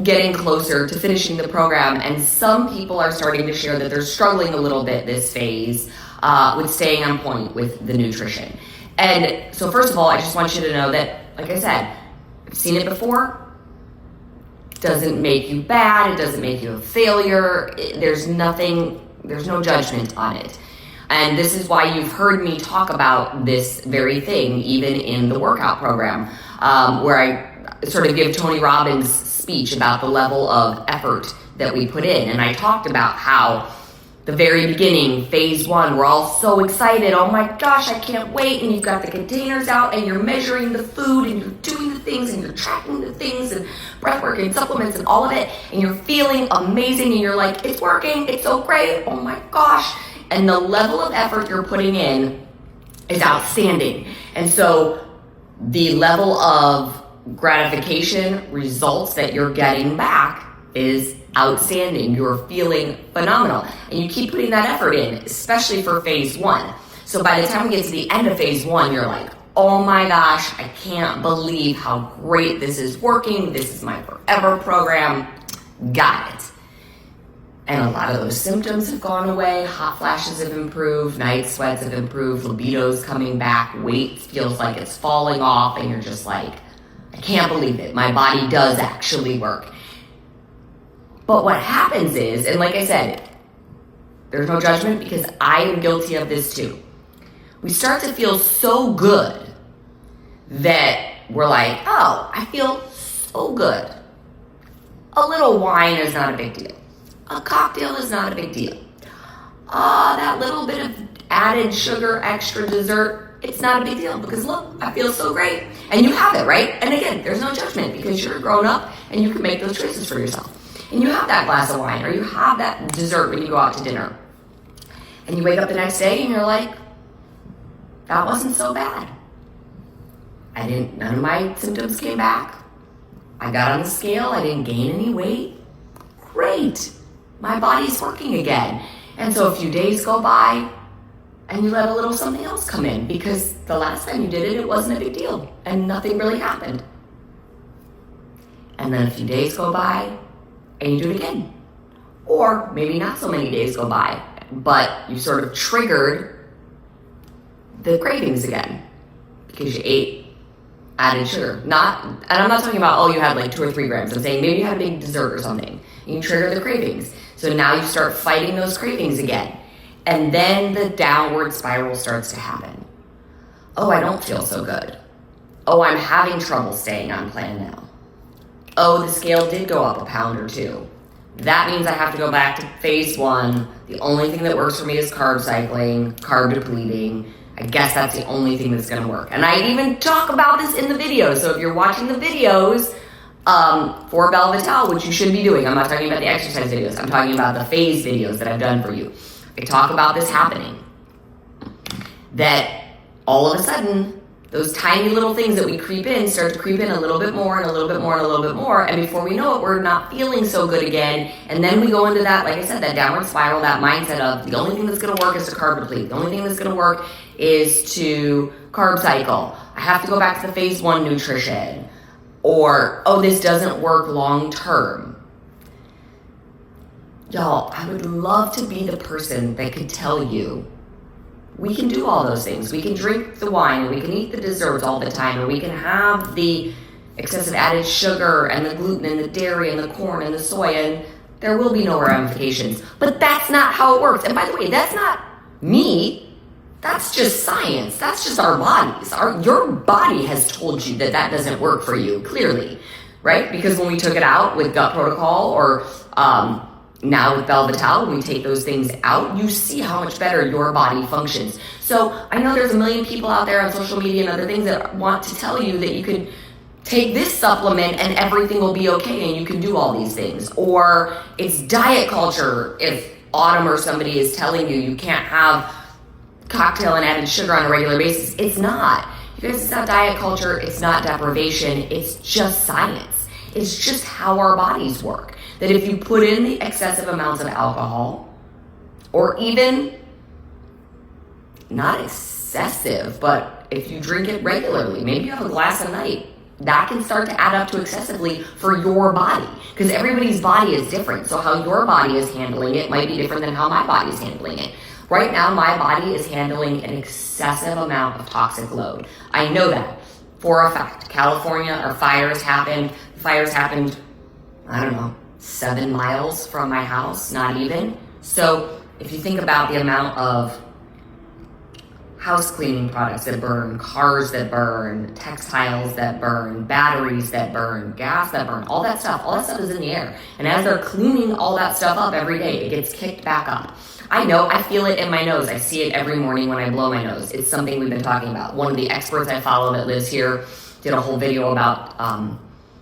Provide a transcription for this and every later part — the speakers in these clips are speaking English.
getting closer to finishing the program, and some people are starting to share that they're struggling a little bit this phase with staying on point with the nutrition. And so first of all, I just want you to know that, like I said, I've seen it before. It doesn't make you bad. It doesn't make you a failure. There's no judgment on it. And this is why you've heard me talk about this very thing, even in the workout program, where I sort of give Tony Robbins' speech about the level of effort that we put in. And I talked about how the very beginning, phase 1, we're all so excited. Oh my gosh, I can't wait. And you've got the containers out and you're measuring the food and you're doing the things and you're tracking the things and breath work and supplements and all of it. And you're feeling amazing and you're like, it's working. It's so great. Oh my gosh. And the level of effort you're putting in is outstanding. And so the level of gratification, results that you're getting back is outstanding. You're feeling phenomenal. And you keep putting that effort in, especially for phase 1. So by the time we get to the end of phase 1, you're like, oh my gosh, I can't believe how great this is working. This is my forever program. Got it. And a lot of those symptoms have gone away. Hot flashes have improved. Night sweats have improved. Libido's coming back. Weight feels like it's falling off. And you're just like, I can't believe it. My body does actually work. But what happens is, and like I said, there's no judgment because I am guilty of this too. We start to feel so good that we're like, oh, I feel so good. A little wine is not a big deal. A cocktail is not a big deal. That little bit of added sugar, extra dessert, it's not a big deal because look, I feel so great. And you have it, right? And again, there's no judgment because you're grown up and you can make those choices for yourself. And you have that glass of wine or you have that dessert when you go out to dinner. And you wake up the next day and you're like, that wasn't so bad. None of my symptoms came back. I got on the scale, I didn't gain any weight. Great. My body's working again. And so a few days go by and you let a little something else come in because the last time you did it, it wasn't a big deal and nothing really happened. And then a few days go by and you do it again. Or maybe not so many days go by, but you sort of triggered the cravings again because you ate added sugar. And I'm not talking about, you had like 2 or 3 grams. I'm saying maybe you had a big dessert or something. You trigger the cravings. So now you start fighting those cravings again. And then the downward spiral starts to happen. Oh, I don't feel so good. Oh, I'm having trouble staying on plan now. Oh, the scale did go up a pound or 2. That means I have to go back to phase 1. The only thing that works for me is carb cycling, carb depleting. I guess that's the only thing that's going to work. And I even talk about this in the video. So if you're watching the videos for Belle Vitale, which you should be doing, I'm not talking about the exercise videos. I'm talking about the phase videos that I've done for you. I talk about this happening. That all of a sudden, those tiny little things that we creep in start to creep in a little bit more and a little bit more and a little bit more. And before we know it, we're not feeling so good again. And then we go into that, like I said, that downward spiral, that mindset of the only thing that's going to work is to carb deplete. The only thing that's going to work is to carb cycle. I have to go back to the phase 1 nutrition. Or, this doesn't work long term. Y'all, I would love to be the person that could tell you we can do all those things. We can drink the wine, and we can eat the desserts all the time, and we can have the excessive added sugar and the gluten and the dairy and the corn and the soy, and there will be no ramifications. But that's not how it works. And by the way, that's not me. That's just science. That's just our bodies. Your body has told you that doesn't work for you, clearly, right? Because when we took it out with Gut Protocol or now with Belle Vitale, when we take those things out, you see how much better your body functions. So I know there's a million people out there on social media and other things that want to tell you that you can take this supplement and everything will be okay and you can do all these things. Or it's diet culture if Autumn or somebody is telling you you can't have cocktail and added sugar on a regular basis. It's not. Because it's not diet culture, it's not deprivation, it's just science. It's just how our bodies work. That if you put in the excessive amounts of alcohol, or even not excessive, but if you drink it regularly, maybe you have a glass a night, that can start to add up to excessively for your body, because everybody's body is different. So how your body is handling it might be different than how my body is handling it. Right now, my body is handling an excessive amount of toxic load. I know that for a fact. California, our fires happened. Fires happened, I don't know, 7 miles from my house, not even. So if you think about the amount of house cleaning products that burn, cars that burn, textiles that burn, batteries that burn, gas that burn, all that stuff is in the air. And as they're cleaning all that stuff up every day, it gets kicked back up. I know, I feel it in my nose. I see it every morning when I blow my nose. It's something we've been talking about. One of the experts I follow that lives here did a whole video about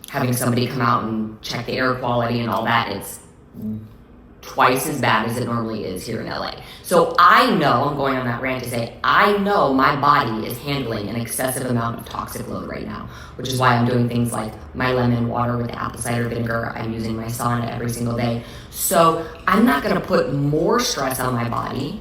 having somebody come out and check the air quality and all that. It's twice as bad as it normally is here in LA. So I know, I'm going on that rant to say, I know my body is handling an excessive amount of toxic load right now, which is why I'm doing things like my lemon water with apple cider vinegar. I'm using my sauna every single day. So I'm not gonna put more stress on my body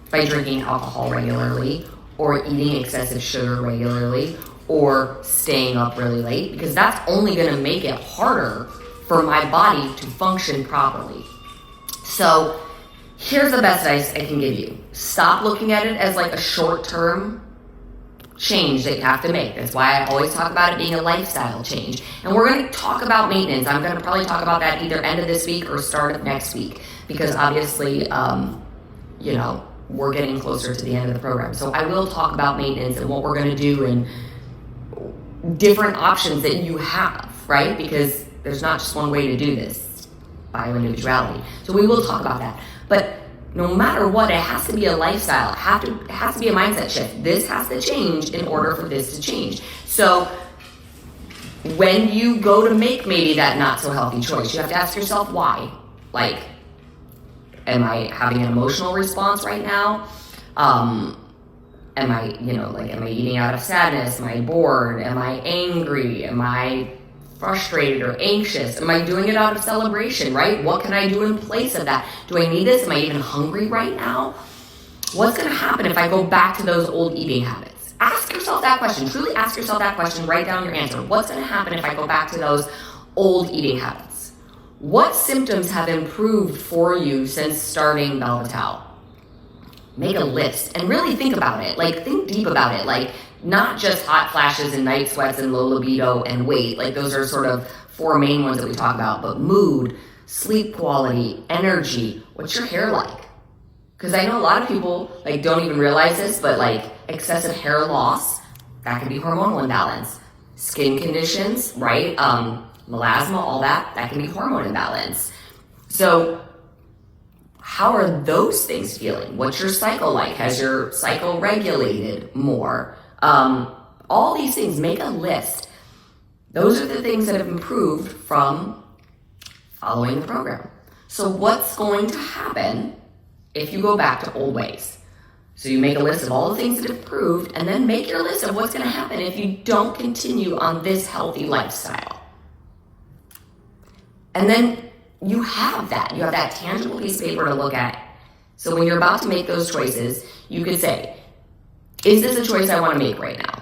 by drinking alcohol regularly or eating excessive sugar regularly or staying up really late, because that's only gonna make it harder for my body to function properly. So here's the best advice I can give you. Stop looking at it as like a short-term change that you have to make. That's why I always talk about it being a lifestyle change. And we're going to talk about maintenance. I'm going to probably talk about that either end of this week or start of next week, because obviously, we're getting closer to the end of the program. So I will talk about maintenance and what we're going to do and different options that you have, right? Because there's not just one way to do this. Bioindividuality. So we will talk about that. But no matter what, it has to be a lifestyle. It has to be a mindset shift. This has to change in order for this to change. So when you go to make maybe that not so healthy choice, you have to ask yourself why. Like, am I having an emotional response right now? Am I eating out of sadness? Am I bored? Am I angry? Am I frustrated or anxious? Am I doing it out of celebration, right? What can I do in place of that? Do I need this? Am I even hungry right now? What's going to happen if I go back to those old eating habits? Ask yourself that question. Truly ask yourself that question. Write down your answer. What's going to happen if I go back to those old eating habits? What symptoms have improved for you since starting Belle Vitale? Make a list and really think about it. Like, think deep about it. Like, not just hot flashes and night sweats and low libido and weight. Like, those are sort of 4 main ones that we talk about. But mood, sleep quality, energy. What's your hair like? Because I know a lot of people don't even realize this, but excessive hair loss, that can be hormonal imbalance. Skin conditions, right? Melasma, all that can be hormone imbalance. So how are those things feeling? What's your cycle like? Has your cycle regulated more? All these things, make a list. Those are the things that have improved from following the program. So what's going to happen if you go back to old ways? So you make a list of all the things that have improved, and then make your list of what's going to happen if you don't continue on this healthy lifestyle. And then you have that tangible piece of paper to look at. So when you're about to make those choices, you could say, is this a choice I want to make right now?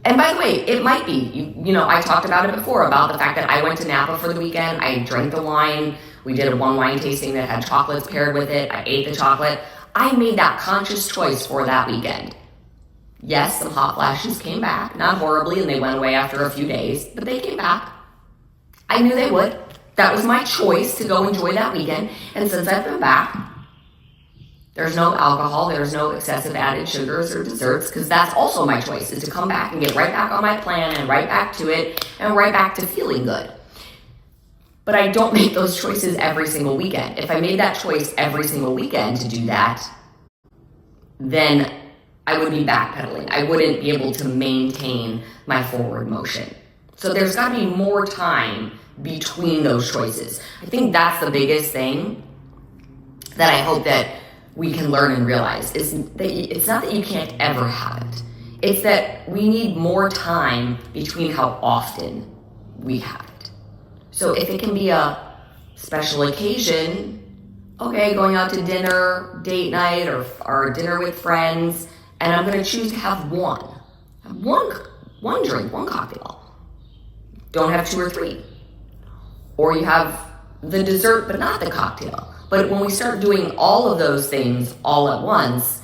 And by the way, it might be. I talked about it before, about the fact that I went to Napa for the weekend. I drank the wine. We did one wine tasting that had chocolates paired with it. I ate the chocolate. I made that conscious choice for that weekend. Yes, some hot flashes came back, not horribly, and they went away after a few days, but they came back. I knew they would. That was my choice to go enjoy that weekend. And since I've been back, there's no alcohol, there's no excessive added sugars or desserts, because that's also my choice, is to come back and get right back on my plan and right back to it and right back to feeling good. But I don't make those choices every single weekend. If I made that choice every single weekend to do that, then I would be backpedaling. I wouldn't be able to maintain my forward motion. So there's got to be more time between those choices. I think that's the biggest thing that I hope that we can learn and realize, is that it's not that you can't ever have it. It's that we need more time between how often we have it. So if it can be a special occasion, okay, going out to dinner, date night, or dinner with friends, and I'm going to choose to have one drink, one cocktail. don't have 2 or 3. Or you have the dessert but not the cocktail. But when we start doing all of those things all at once,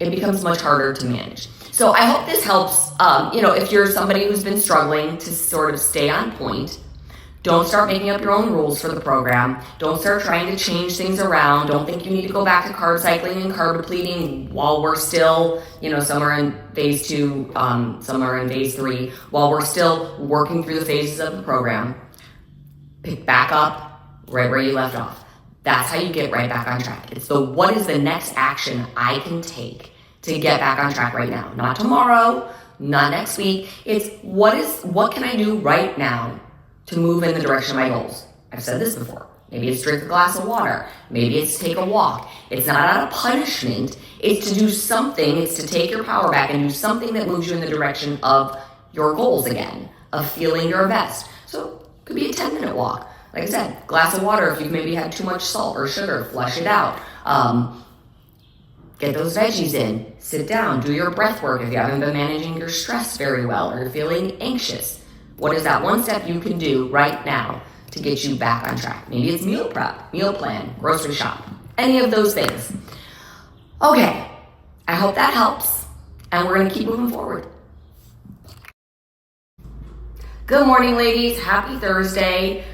it becomes much harder to manage. So I hope this helps, if you're somebody who's been struggling to sort of stay on point. Don't start making up your own rules for the program. Don't start trying to change things around. Don't think you need to go back to carb cycling and carb depleting while we're still, some are in phase 2, some are in phase 3, while we're still working through the phases of the program. Pick back up right where you left off. That's how you get right back on track. It's what is the next action I can take to get back on track right now? Not tomorrow, not next week. It's what can I do right now to move in the direction of my goals? I've said this before. Maybe it's drink a glass of water. Maybe it's take a walk. It's not out of punishment. It's to do something. It's to take your power back and do something that moves you in the direction of your goals again, of feeling your best. So it could be a 10-minute walk. Like I said, glass of water if you've maybe had too much salt or sugar, flush it out. Get those veggies in. Sit down. Do your breath work if you haven't been managing your stress very well or you're feeling anxious. What is that one step you can do right now to get you back on track? Maybe it's meal prep, meal plan, grocery shop, any of those things. Okay, I hope that helps, and we're going to keep moving forward. Good morning, ladies. Happy Thursday.